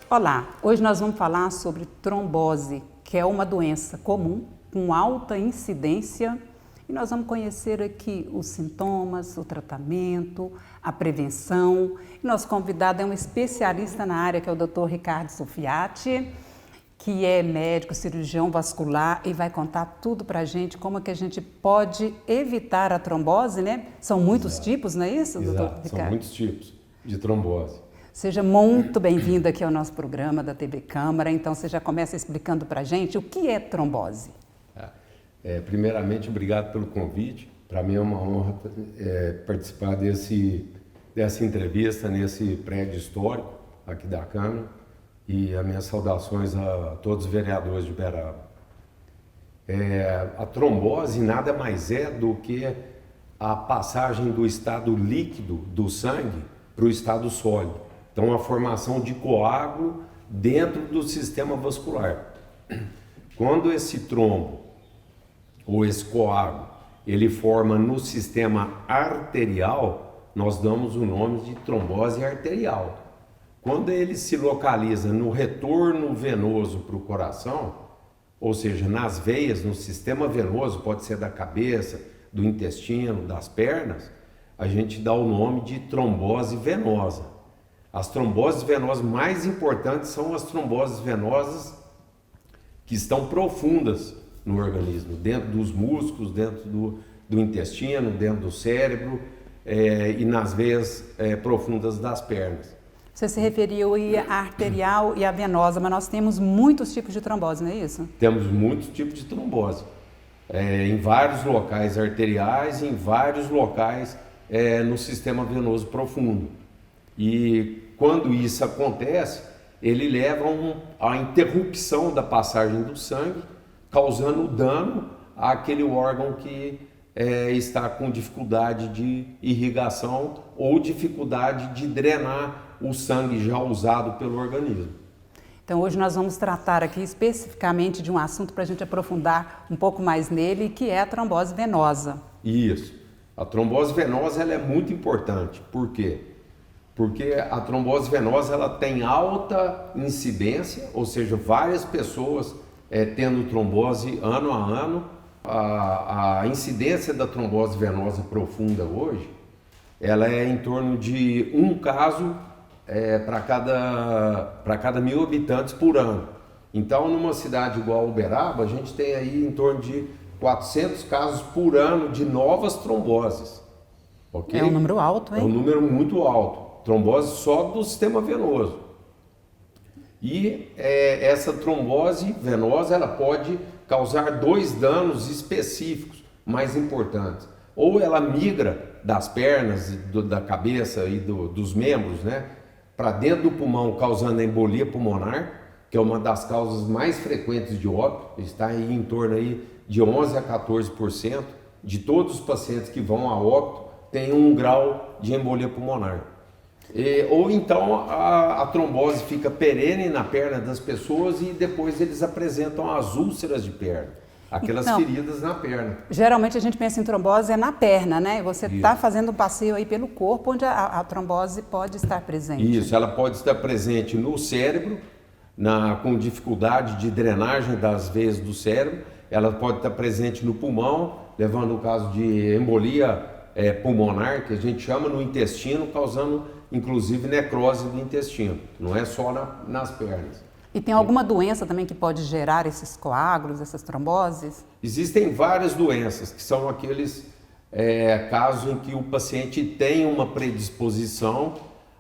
Olá, hoje nós vamos falar sobre trombose, que é uma doença comum com alta incidência, e nós vamos conhecer aqui os sintomas, o tratamento, a prevenção. E nosso convidado é um especialista na área, que é o Dr. Ricardo Sofiati, que é médico, cirurgião vascular e vai contar tudo para a gente, como é que a gente pode evitar a trombose, né? São muitos tipos, não é isso, doutor Ricardo? São muitos tipos de trombose. Seja muito bem-vindo aqui ao nosso programa da TV Câmara. Então, você já começa explicando para a gente o que é trombose. Primeiramente, obrigado pelo convite. Para mim é uma honra participar dessa entrevista nesse prédio histórico aqui da Câmara. E as minhas saudações a todos os vereadores de Uberaba. A trombose nada mais é do que a passagem do estado líquido do sangue para o estado sólido. Então, a formação de coágulo dentro do sistema vascular. Quando esse trombo ou esse coágulo ele forma no sistema arterial, nós damos o nome de trombose arterial. Quando ele se localiza no retorno venoso para o coração, ou seja, nas veias, no sistema venoso, pode ser da cabeça, do intestino, das pernas, a gente dá o nome de trombose venosa. As tromboses venosas mais importantes são as tromboses venosas que estão profundas no organismo, dentro dos músculos, dentro do intestino, dentro do cérebro e nas veias profundas das pernas. Você se referiu à arterial e à venosa, mas nós temos muitos tipos de trombose, não é isso? Temos muitos tipos de trombose, em vários locais arteriais, em vários locais no sistema venoso profundo. E quando isso acontece, ele leva à interrupção da passagem do sangue, causando dano àquele órgão que está com dificuldade de irrigação ou dificuldade de drenar o sangue já usado pelo organismo. Então hoje nós vamos tratar aqui especificamente de um assunto para a gente aprofundar um pouco mais nele, que é a trombose venosa. Isso. A trombose venosa ela é muito importante. Por quê? Porque a trombose venosa ela tem alta incidência, ou seja, várias pessoas tendo trombose ano a ano. A incidência da trombose venosa profunda hoje, ela é em torno de um caso para cada 1.000 habitantes por ano. Então, numa cidade igual Uberaba, a gente tem aí em torno de 400 casos por ano de novas tromboses. Okay? É um número alto, hein? É um número muito alto. Trombose só do sistema venoso. E essa trombose venosa ela pode causar dois danos específicos mais importantes. Ou ela migra das pernas, da cabeça e dos membros, né, para dentro do pulmão, causando embolia pulmonar, que é uma das causas mais frequentes de óbito, está aí em torno aí de 11 a 14% de todos os pacientes que vão a óbito têm um grau de embolia pulmonar. Ou então a trombose fica perene na perna das pessoas e depois eles apresentam as úlceras de perna, aquelas feridas na perna. Geralmente a gente pensa em trombose na perna, né? Você está fazendo um passeio aí pelo corpo onde a trombose pode estar presente. Isso, ela pode estar presente no cérebro, com dificuldade de drenagem das veias do cérebro, ela pode estar presente no pulmão, levando o caso de embolia pulmonar, que a gente chama, no intestino, causando inclusive necrose do intestino, não é só nas pernas. E tem alguma doença também que pode gerar esses coágulos, essas tromboses? Existem várias doenças, que são aqueles casos em que o paciente tem uma predisposição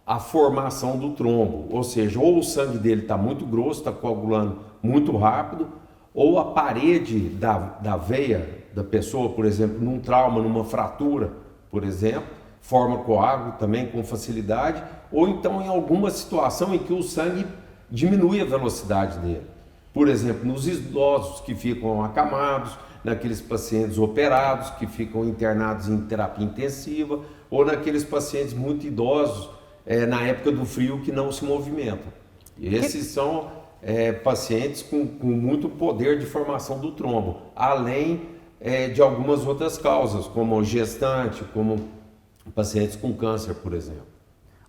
à formação do trombo, ou seja, ou o sangue dele está muito grosso, está coagulando muito rápido, ou a parede da veia da pessoa, por exemplo, num trauma, numa fratura, por exemplo, forma coágulo também com facilidade, ou então em alguma situação em que o sangue diminui a velocidade dele. Por exemplo, nos idosos que ficam acamados, naqueles pacientes operados que ficam internados em terapia intensiva, ou naqueles pacientes muito idosos na época do frio que não se movimentam. E esses são pacientes com muito poder de formação do trombo, além de algumas outras causas, como gestante, como pacientes com câncer, por exemplo.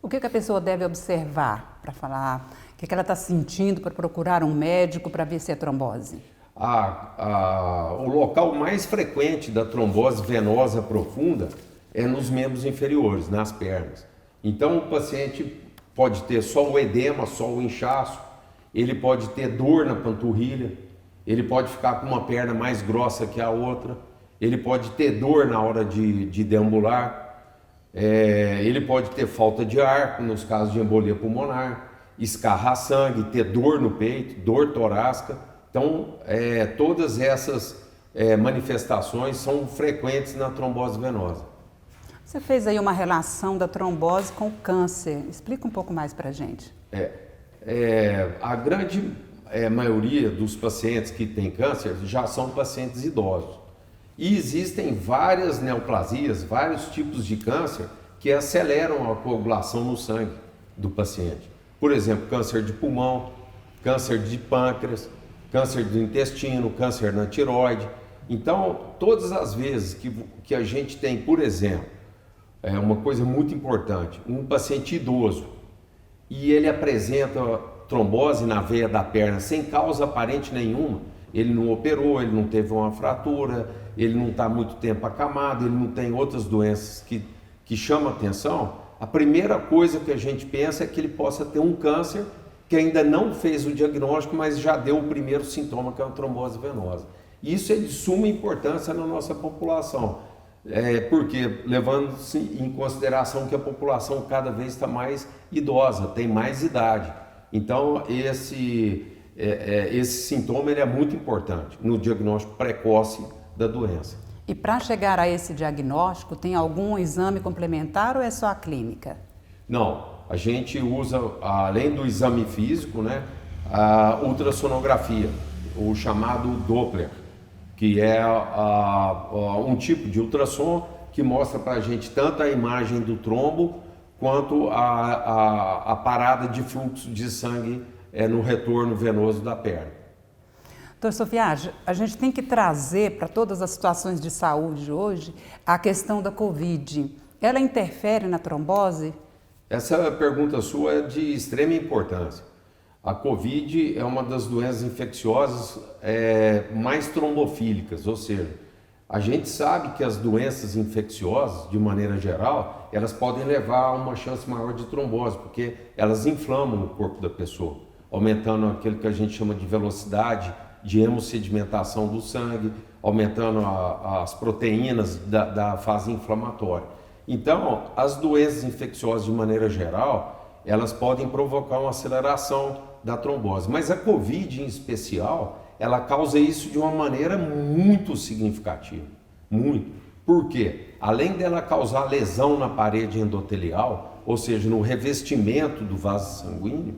O que a pessoa deve observar para falar o que ela está sentindo para procurar um médico para ver se é trombose? O local mais frequente da trombose venosa profunda é nos membros inferiores, nas pernas. Então o paciente pode ter só o edema, só o inchaço, ele pode ter dor na panturrilha, ele pode ficar com uma perna mais grossa que a outra, ele pode ter dor na hora de deambular, ele pode ter falta de ar, nos casos de embolia pulmonar, escarrar sangue, ter dor no peito, dor torácica. Então, todas essas manifestações são frequentes na trombose venosa. Você fez aí uma relação da trombose com o câncer. Explica um pouco mais para a gente. A grande maioria dos pacientes que têm câncer já são pacientes idosos. E existem várias neoplasias, vários tipos de câncer que aceleram a coagulação no sangue do paciente. Por exemplo, câncer de pulmão, câncer de pâncreas, câncer do intestino, câncer na tireoide. Então, todas as vezes que a gente tem, por exemplo, uma coisa muito importante, um paciente idoso e ele apresenta trombose na veia da perna sem causa aparente nenhuma, ele não operou, ele não teve uma fratura, ele não está muito tempo acamado, ele não tem outras doenças que chamam atenção, a primeira coisa que a gente pensa é que ele possa ter um câncer que ainda não fez o diagnóstico, mas já deu o primeiro sintoma, que é a trombose venosa. Isso é de suma importância na nossa população, porque levando-se em consideração que a população cada vez está mais idosa, tem mais idade. Então, esse sintoma ele é muito importante no diagnóstico precoce da doença. E para chegar a esse diagnóstico, tem algum exame complementar ou é só a clínica? Não, a gente usa, além do exame físico, a ultrassonografia, o chamado Doppler, que é um tipo de ultrassom que mostra para a gente tanto a imagem do trombo quanto a parada de fluxo de sangue no retorno venoso da perna. Doutor Sofiage, a gente tem que trazer para todas as situações de saúde hoje a questão da Covid. Ela interfere na trombose? Essa pergunta sua é de extrema importância. A Covid é uma das doenças infecciosas mais trombofílicas, ou seja, a gente sabe que as doenças infecciosas, de maneira geral, elas podem levar a uma chance maior de trombose, porque elas inflamam o corpo da pessoa, aumentando aquilo que a gente chama de velocidade de hemossedimentação do sangue, aumentando as proteínas da fase inflamatória. Então, as doenças infecciosas de maneira geral, elas podem provocar uma aceleração da trombose, mas a Covid em especial, ela causa isso de uma maneira muito significativa, muito. Por quê? Além dela causar lesão na parede endotelial, ou seja, no revestimento do vaso sanguíneo,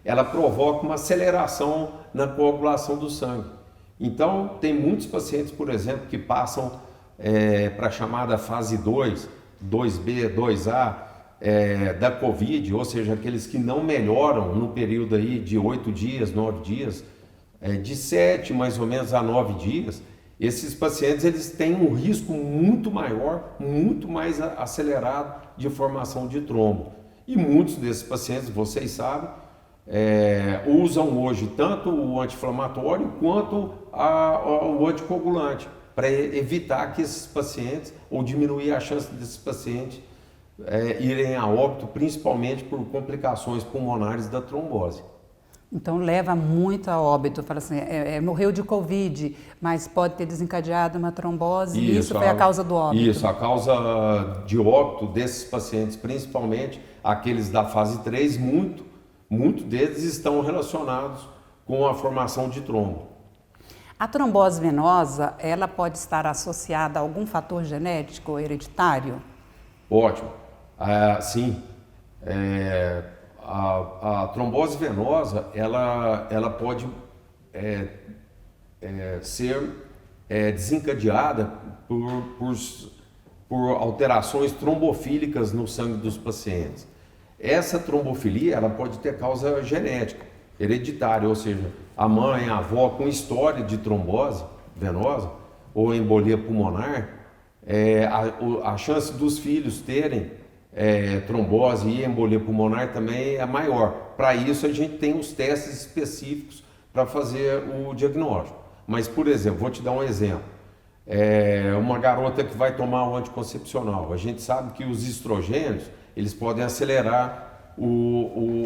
ela provoca uma aceleração na coagulação do sangue. Então, tem muitos pacientes, por exemplo, que passam para a chamada fase 2, 2B, 2A da Covid, ou seja, aqueles que não melhoram no período aí de 8 dias, 9 dias, de 7 mais ou menos a 9 dias, esses pacientes eles têm um risco muito maior, muito mais acelerado de formação de trombo. E muitos desses pacientes, vocês sabem, usam hoje tanto o anti-inflamatório quanto o anticoagulante para evitar que esses pacientes, ou diminuir a chance desses pacientes irem a óbito, principalmente por complicações pulmonares da trombose. Então leva muito a óbito, fala assim, morreu de Covid, mas pode ter desencadeado uma trombose e isso foi a causa do óbito. Isso, a causa de óbito desses pacientes, principalmente aqueles da fase 3, muitos deles estão relacionados com a formação de trombo. A trombose venosa, ela pode estar associada a algum fator genético ou hereditário? Ótimo. Sim. A trombose venosa, ela pode ser desencadeada por alterações trombofílicas no sangue dos pacientes. Essa trombofilia ela pode ter causa genética, hereditária, ou seja, a mãe, a avó com história de trombose venosa ou embolia pulmonar, a chance dos filhos terem trombose e embolia pulmonar também é maior. Para isso a gente tem os testes específicos para fazer o diagnóstico. Mas, por exemplo, vou te dar um exemplo. Uma garota que vai tomar o anticoncepcional, a gente sabe que os estrogênios eles podem acelerar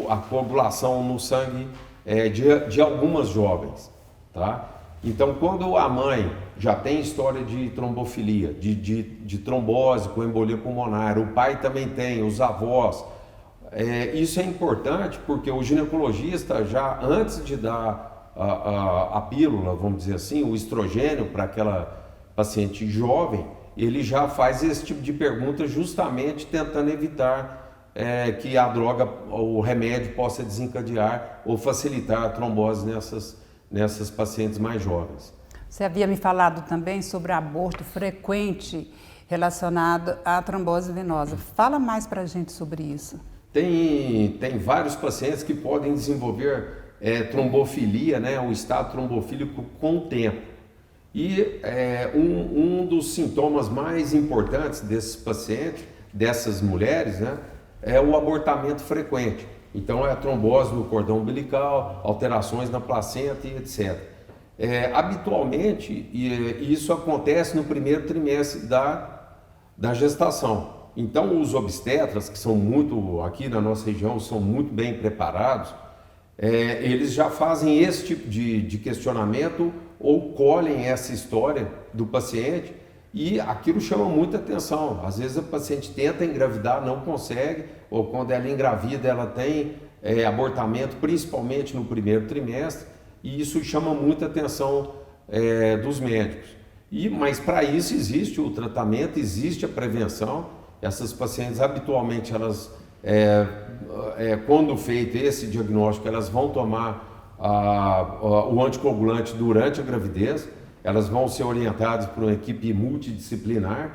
a coagulação no sangue de algumas jovens, tá? Então, quando a mãe já tem história de trombofilia, de trombose com embolia pulmonar, o pai também tem, os avós, isso é importante porque o ginecologista já antes de dar a pílula, vamos dizer assim, o estrogênio para aquela paciente jovem, ele já faz esse tipo de pergunta justamente tentando evitar que a droga ou o remédio possa desencadear ou facilitar a trombose nessas pacientes mais jovens. Você havia me falado também sobre aborto frequente relacionado à trombose venosa. Fala mais para a gente sobre isso. Tem vários pacientes que podem desenvolver trombofilia, né, o estado trombofílico com o tempo. E um dos sintomas mais importantes desses pacientes, dessas mulheres, né, é o abortamento frequente. Então é a trombose no cordão umbilical, alterações na placenta e etc. Habitualmente, isso acontece no primeiro trimestre da gestação. Então os obstetras, que são muito, aqui na nossa região, são muito bem preparados, eles já fazem esse tipo de questionamento ou colhem essa história do paciente e aquilo chama muita atenção. Às vezes a paciente tenta engravidar, não consegue, ou quando ela engravida ela tem abortamento, principalmente no primeiro trimestre, e isso chama muita atenção dos médicos. Mas para isso existe o tratamento, existe a prevenção. Essas pacientes habitualmente elas quando feito esse diagnóstico, elas vão tomar o anticoagulante durante a gravidez, elas vão ser orientadas por uma equipe multidisciplinar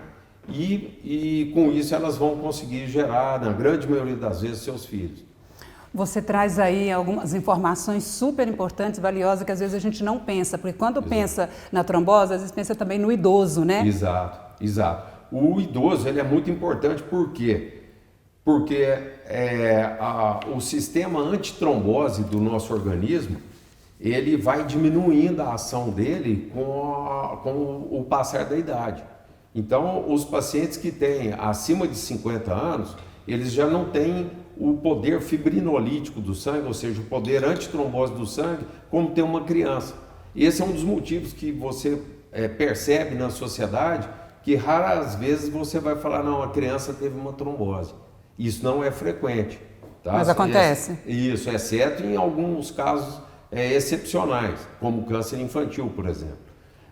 e com isso elas vão conseguir gerar, na grande maioria das vezes, seus filhos. Você traz aí algumas informações super importantes, valiosas, que às vezes a gente não pensa, porque quando pensa na trombose, às vezes pensa também no idoso, né? Exato. O idoso ele é muito importante, por quê? Porque o sistema antitrombose do nosso organismo, ele vai diminuindo a ação dele com o passar da idade. Então, os pacientes que têm acima de 50 anos, eles já não têm o poder fibrinolítico do sangue, ou seja, o poder antitrombose do sangue, como tem uma criança. Esse é um dos motivos que você percebe na sociedade, que raras vezes você vai falar, não, a criança teve uma trombose. Isso não é frequente. Tá? Mas acontece? Isso, exceto em alguns casos excepcionais, como câncer infantil, por exemplo.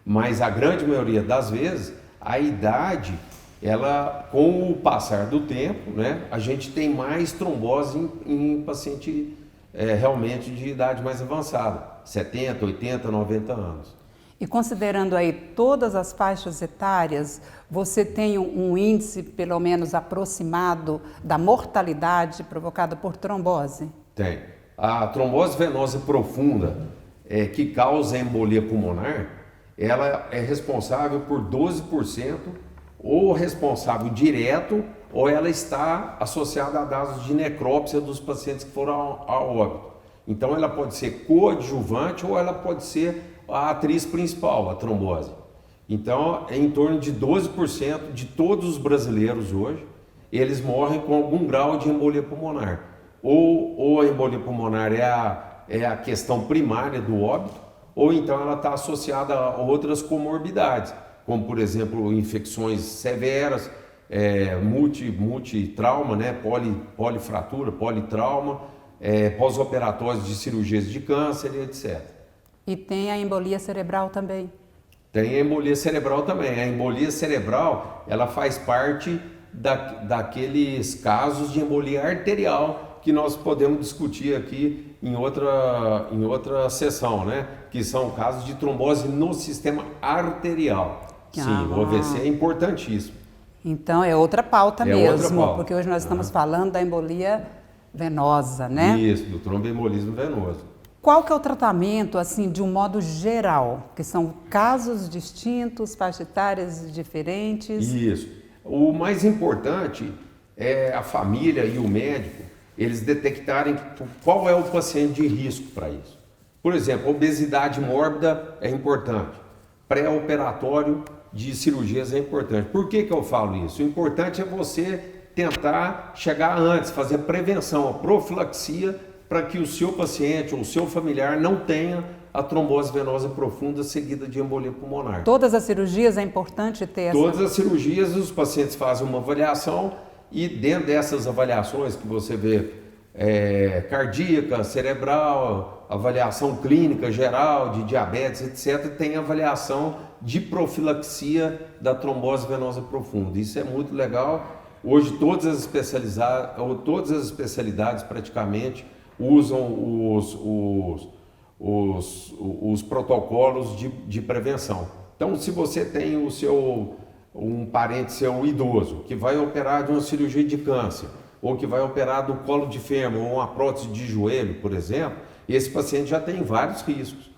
Mas a grande maioria das vezes, a idade, ela, com o passar do tempo, né, a gente tem mais trombose em paciente realmente de idade mais avançada, 70, 80, 90 anos. E considerando aí todas as faixas etárias, você tem um índice pelo menos aproximado da mortalidade provocada por trombose? Tem. A trombose venosa profunda, que causa embolia pulmonar, ela é responsável por 12%, ou responsável direto, ou ela está associada a dados de necrópsia dos pacientes que foram a óbito. Então ela pode ser coadjuvante ou ela pode ser a atriz principal, a trombose. Então, é em torno de 12% de todos os brasileiros hoje, eles morrem com algum grau de embolia pulmonar. Ou a embolia pulmonar é a questão primária do óbito, ou então ela está associada a outras comorbidades, como, por exemplo, infecções severas, multitrauma, né? Polifratura, politrauma, pós-operatórios de cirurgias de câncer, etc. E tem a embolia cerebral também? Tem a embolia cerebral também. A embolia cerebral, ela faz parte daqueles casos de embolia arterial que nós podemos discutir aqui em outra sessão, né? Que são casos de trombose no sistema arterial. Sim, o AVC é importantíssimo. Então é outra pauta mesmo, outra pauta. Porque hoje nós estamos falando da embolia venosa, né? Isso, do tromboembolismo venoso. Qual que é o tratamento, assim, de um modo geral? Que são casos distintos, faixas etárias diferentes? Isso. O mais importante é a família e o médico, eles detectarem qual é o paciente de risco para isso. Por exemplo, obesidade mórbida é importante, pré-operatório de cirurgias é importante. Por que eu falo isso? O importante é você tentar chegar antes, fazer prevenção, a profilaxia, para que o seu paciente ou o seu familiar não tenha a trombose venosa profunda seguida de embolia pulmonar. Todas as cirurgias é importante ter essa... Todas as cirurgias, os pacientes fazem uma avaliação e dentro dessas avaliações que você vê cardíaca, cerebral, avaliação clínica geral, de diabetes, etc., tem avaliação de profilaxia da trombose venosa profunda. Isso é muito legal. Hoje todas as especialidades praticamente usam os protocolos de prevenção. Então, se você tem um parente seu idoso que vai operar de uma cirurgia de câncer, ou que vai operar do colo de fêmur, ou uma prótese de joelho, por exemplo, esse paciente já tem vários riscos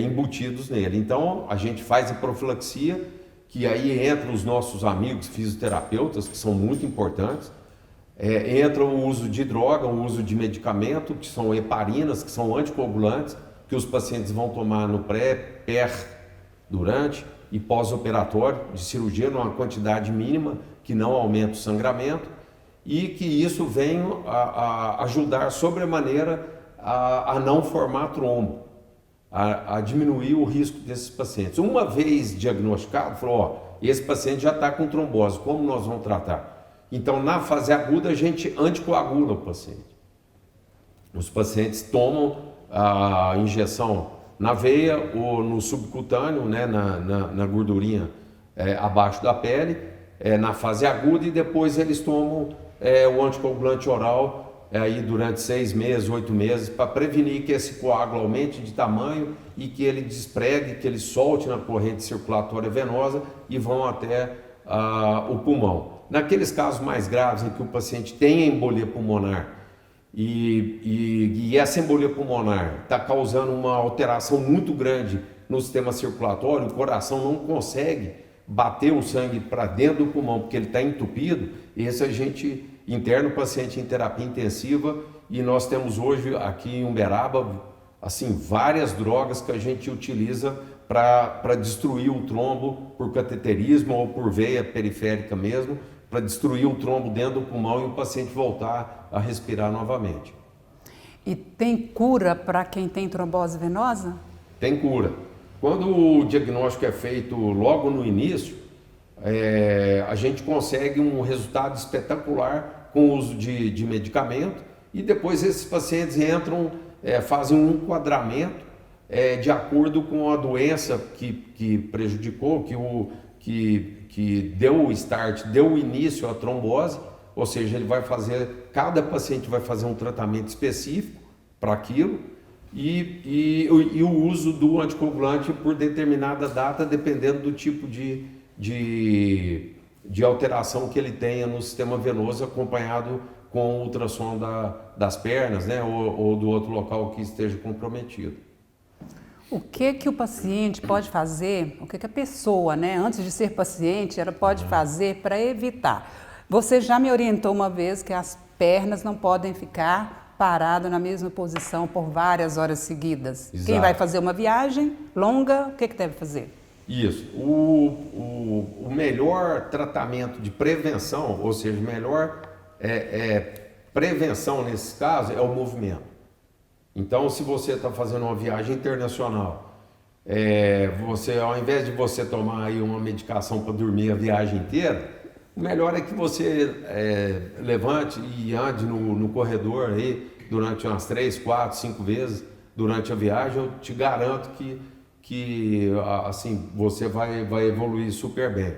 embutidos nele. Então, a gente faz a profilaxia, que aí entra os nossos amigos fisioterapeutas, que são muito importantes, entra o uso de droga, o uso de medicamento, que são heparinas, que são anticoagulantes, que os pacientes vão tomar no pré, per, durante e pós-operatório de cirurgia, numa quantidade mínima, que não aumenta o sangramento, e que isso vem a ajudar sobremaneira a não formar trombo, a diminuir o risco desses pacientes. Uma vez diagnosticado, falou, esse paciente já está com trombose, como nós vamos tratar? Então, na fase aguda, a gente anticoagula o paciente. Os pacientes tomam a injeção na veia ou no subcutâneo, né, na gordurinha abaixo da pele, na fase aguda, e depois eles tomam o anticoagulante oral aí durante 6 meses, 8 meses, para prevenir que esse coágulo aumente de tamanho e que ele despregue, que ele solte na corrente circulatória venosa e vão até o pulmão. Naqueles casos mais graves em que o paciente tem embolia pulmonar e essa embolia pulmonar está causando uma alteração muito grande no sistema circulatório, o coração não consegue bater o sangue para dentro do pulmão porque ele está entupido, esse a gente interna o paciente em terapia intensiva, e nós temos hoje aqui em Uberaba assim, várias drogas que a gente utiliza para destruir o trombo por cateterismo ou por veia periférica mesmo, para destruir o trombo dentro do pulmão e o paciente voltar a respirar novamente. E tem cura para quem tem trombose venosa? Tem cura. Quando o diagnóstico é feito logo no início, a gente consegue um resultado espetacular com o uso de medicamento, e depois esses pacientes entram, fazem um enquadramento de acordo com a doença que prejudicou, que deu o start, deu o início à trombose, ou seja, cada paciente vai fazer um tratamento específico para aquilo, e o uso do anticoagulante por determinada data, dependendo do tipo de alteração que ele tenha no sistema venoso, acompanhado com o ultrassom das pernas, né, ou do outro local que esteja comprometido. O que o paciente pode fazer, o que a pessoa, né, antes de ser paciente, ela pode fazer para evitar? Você já me orientou uma vez que as pernas não podem ficar paradas na mesma posição por várias horas seguidas. Exato. Quem vai fazer uma viagem longa, o que deve fazer? Isso. O melhor tratamento de prevenção, ou seja, melhor prevenção nesse caso é o movimento. Então, se você está fazendo uma viagem internacional, ao invés de você tomar aí uma medicação para dormir a viagem inteira, o melhor é que você levante e ande no corredor aí durante umas 3, 4, 5 vezes durante a viagem. Eu te garanto que assim, você vai evoluir super bem.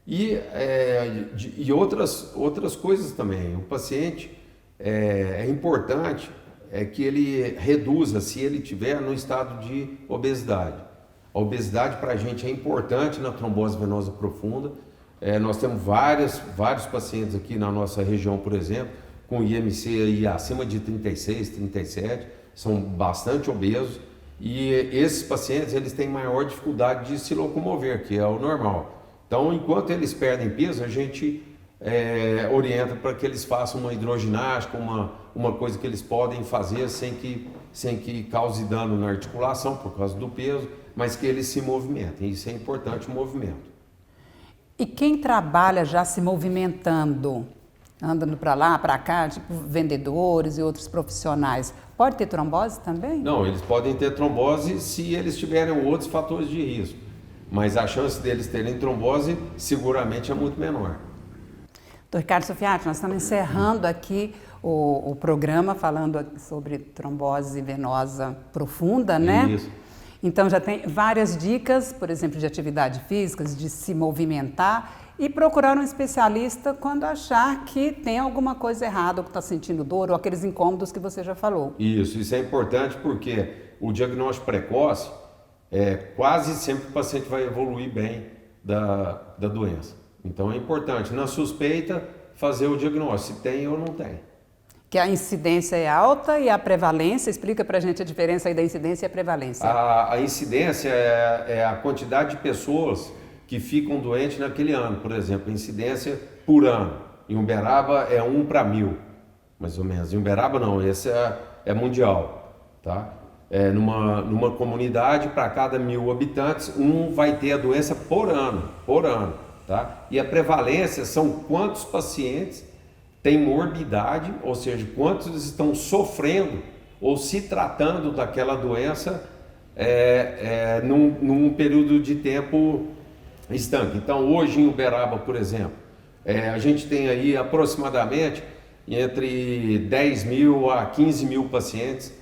E outras coisas também. O paciente, é importante que ele reduza, se ele tiver no estado de obesidade. A obesidade para a gente é importante na trombose venosa profunda. Nós temos vários pacientes aqui na nossa região, por exemplo, com IMC aí acima de 36, 37, são bastante obesos, e esses pacientes eles têm maior dificuldade de se locomover, que é o normal. Então, enquanto eles perdem peso, a gente orienta para que eles façam uma hidroginástica, uma coisa que eles podem fazer sem que cause dano na articulação por causa do peso, mas que eles se movimentem. Isso é importante, o movimento. E quem trabalha já se movimentando, andando para lá, para cá, tipo vendedores e outros profissionais, pode ter trombose também? Não, eles podem ter trombose se eles tiverem outros fatores de risco, mas a chance deles terem trombose seguramente é muito menor. Dr. Ricardo Sofiati, nós estamos encerrando aqui o programa falando sobre trombose venosa profunda, né? Isso. Então já tem várias dicas, por exemplo, de atividade física, de se movimentar e procurar um especialista quando achar que tem alguma coisa errada, ou que está sentindo dor, ou aqueles incômodos que você já falou. Isso é importante porque o diagnóstico precoce, quase sempre o paciente vai evoluir bem da doença. Então é importante, na suspeita, fazer o diagnóstico, se tem ou não tem. Que a incidência é alta e a prevalência, explica pra gente a diferença aí da incidência e a prevalência. A incidência é a quantidade de pessoas que ficam doentes naquele ano, por exemplo, a incidência por ano. Em Uberaba é 1 para 1000, mais ou menos. Em Uberaba não, esse é mundial, tá? Numa comunidade, para cada 1000 habitantes, um vai ter a doença por ano, tá? E a prevalência são quantos pacientes têm morbidade, ou seja, quantos estão sofrendo ou se tratando daquela doença num período de tempo estanque. Então, hoje em Uberaba, por exemplo, a gente tem aí aproximadamente entre 10 mil a 15 mil pacientes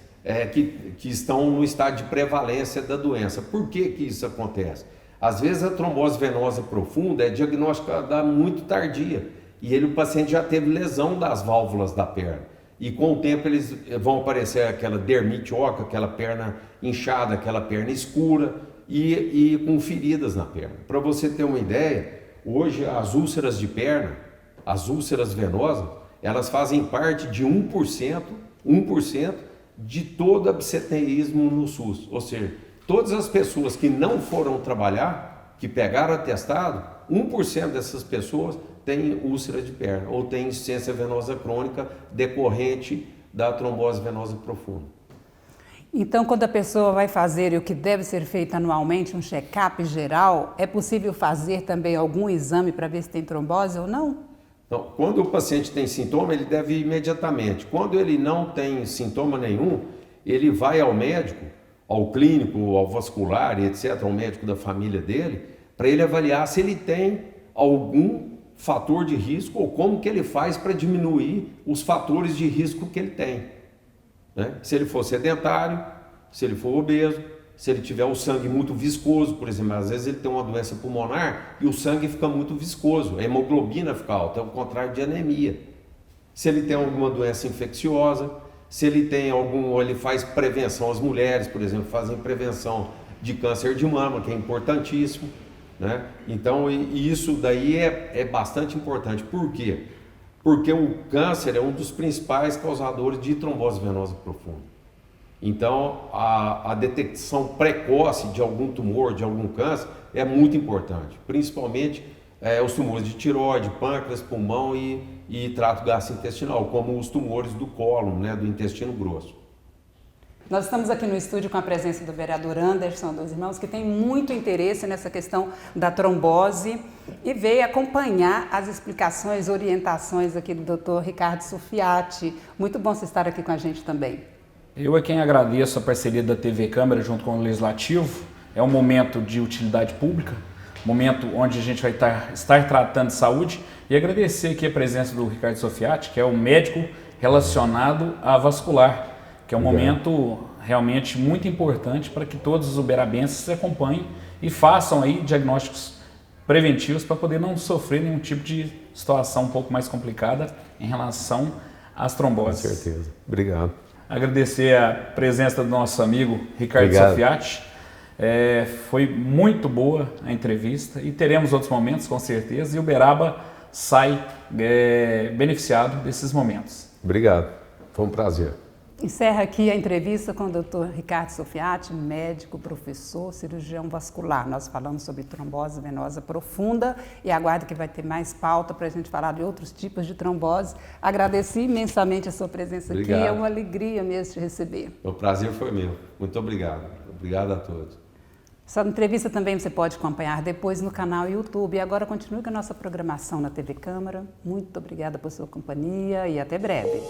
que estão no estado de prevalência da doença. Por que isso acontece? Às vezes a trombose venosa profunda é diagnosticada muito tardia e o paciente já teve lesão das válvulas da perna. E com o tempo eles vão aparecer aquela dermite óssea, aquela perna inchada, aquela perna escura e com feridas na perna. Para você ter uma ideia, hoje as úlceras de perna, as úlceras venosas, elas fazem parte de 1% de todo absenteísmo no SUS. Ou seja, todas as pessoas que não foram trabalhar, que pegaram atestado, 1% dessas pessoas têm úlcera de perna ou têm insuficiência venosa crônica decorrente da trombose venosa profunda. Então, quando a pessoa vai fazer o que deve ser feito anualmente, um check-up geral, é possível fazer também algum exame para ver se tem trombose ou não? Então, quando o paciente tem sintoma, ele deve ir imediatamente. Quando ele não tem sintoma nenhum, ele vai ao médico, ao clínico, ao vascular, etc., ao médico da família dele, para ele avaliar se ele tem algum fator de risco ou como que ele faz para diminuir os fatores de risco que ele tem. Né? Se ele for sedentário, se ele for obeso, se ele tiver o sangue muito viscoso, por exemplo, às vezes ele tem uma doença pulmonar e o sangue fica muito viscoso, a hemoglobina fica alta, é o contrário de anemia. Se ele tem alguma doença infecciosa, se ele tem ele faz prevenção, as mulheres, por exemplo, fazem prevenção de câncer de mama, que é importantíssimo, né? Então, isso daí é bastante importante. Por quê? Porque o câncer é um dos principais causadores de trombose venosa profunda. Então, a detecção precoce de algum tumor, de algum câncer, é muito importante, principalmente os tumores de tireoide, pâncreas, pulmão e trato gastrointestinal, como os tumores do cólon, né, do intestino grosso. Nós estamos aqui no estúdio com a presença do vereador Anderson dos Irmãos, que tem muito interesse nessa questão da trombose e veio acompanhar as explicações, orientações aqui do Dr. Ricardo Sofiati. Muito bom você estar aqui com a gente também. Eu é quem agradeço a parceria da TV Câmara junto com o Legislativo. É um momento de utilidade pública, momento onde a gente vai estar tratando de saúde, e agradecer aqui a presença do Ricardo Sofiati, que é um médico relacionado à vascular, que é um momento realmente muito importante para que todos os uberabenses se acompanhem e façam aí diagnósticos preventivos para poder não sofrer nenhum tipo de situação um pouco mais complicada em relação às tromboses. Com certeza. Obrigado. Agradecer a presença do nosso amigo Ricardo Sofiati. Foi muito boa a entrevista e teremos outros momentos com certeza, e Uberaba sai beneficiado desses momentos. Obrigado, foi um prazer. Encerra aqui a entrevista com o Dr. Ricardo Sofiati, médico, professor, cirurgião vascular. Nós falamos sobre trombose venosa profunda e aguardo que vai ter mais pauta para a gente falar de outros tipos de trombose. Agradeci imensamente a sua presença aqui, é uma alegria mesmo te receber. O prazer foi meu. Muito obrigado. Obrigado a todos. Essa entrevista também você pode acompanhar depois no canal YouTube. E agora continue com a nossa programação na TV Câmara. Muito obrigada por sua companhia e até breve.